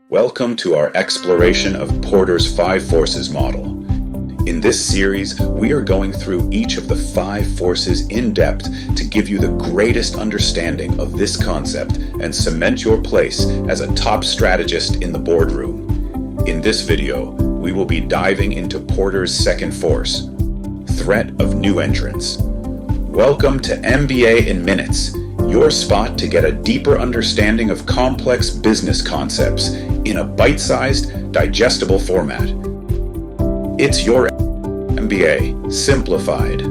Welcome to our exploration of Porter's 5 Forces model. In this series, we are going through each of the 5 forces in depth to give you the greatest understanding of this concept and cement your place as a top strategist in the boardroom. In this video, we will be diving into Porter's second force, Threat of New Entrants. Welcome to MBA in Minutes, your spot to get a deeper understanding of complex business concepts in a bite-sized, digestible format. It's your MBA simplified.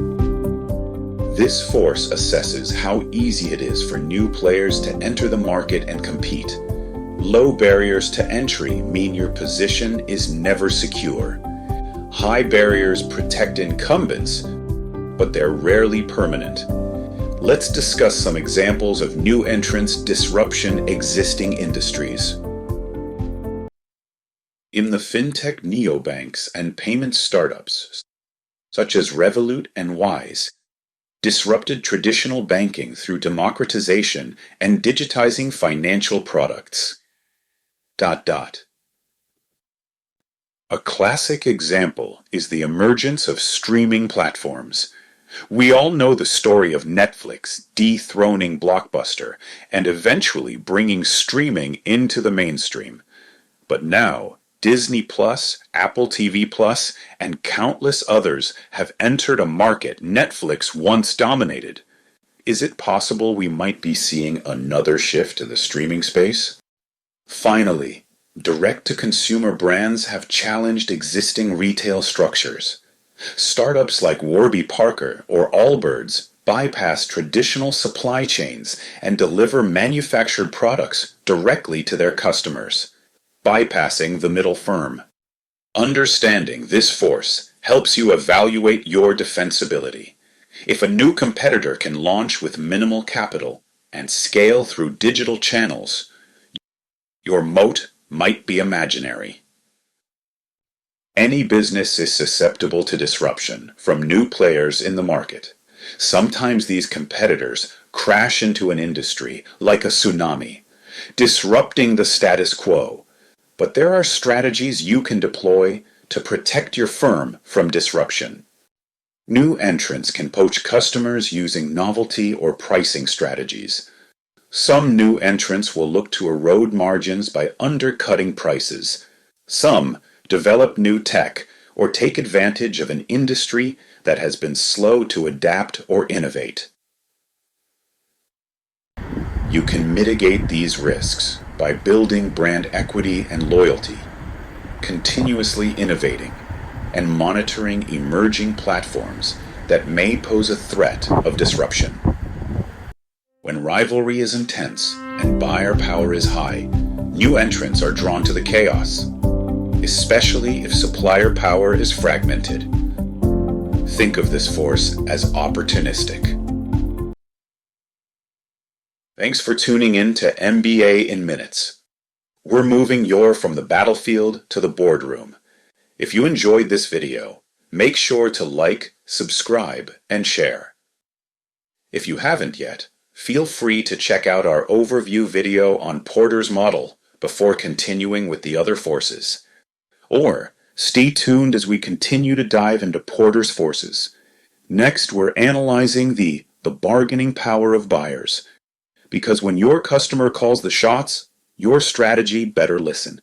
This force assesses how easy it is for new players to enter the market and compete. Low barriers to entry mean your position is never secure. High barriers protect incumbents, but they're rarely permanent. Let's discuss some examples of new entrants disruption existing industries. In the fintech neobanks and payment startups, such as Revolut and Wise, disrupted traditional banking through democratization and digitizing financial products. A classic example is the emergence of streaming platforms. We all know the story of Netflix dethroning Blockbuster and eventually bringing streaming into the mainstream. But now, Disney+, Apple TV+, and countless others have entered a market Netflix once dominated. Is it possible we might be seeing another shift in the streaming space? Finally, direct-to-consumer brands have challenged existing retail structures. Startups like Warby Parker or Allbirds bypass traditional supply chains and deliver manufactured products directly to their customers, bypassing the middle firm. Understanding this force helps you evaluate your defensibility. If a new competitor can launch with minimal capital and scale through digital channels, your moat might be imaginary. Any business is susceptible to disruption from new players in the market. Sometimes these competitors crash into an industry like a tsunami, disrupting the status quo. But there are strategies you can deploy to protect your firm from disruption. New entrants can poach customers using novelty or pricing strategies. Some new entrants will look to erode margins by undercutting prices. Some develop new tech, or take advantage of an industry that has been slow to adapt or innovate. You can mitigate these risks by building brand equity and loyalty, continuously innovating, and monitoring emerging platforms that may pose a threat of disruption. When rivalry is intense and buyer power is high, new entrants are drawn to the chaos, especially if supplier power is fragmented. Think of this force as opportunistic. Thanks for tuning in to MBA in Minutes. We're moving you from the battlefield to the boardroom. If you enjoyed this video, make sure to like, subscribe, and share. If you haven't yet, feel free to check out our overview video on Porter's model before continuing with the other forces. Or stay tuned as we continue to dive into Porter's forces. Next, we're analyzing the bargaining power of buyers. Because when your customer calls the shots, your strategy better listen.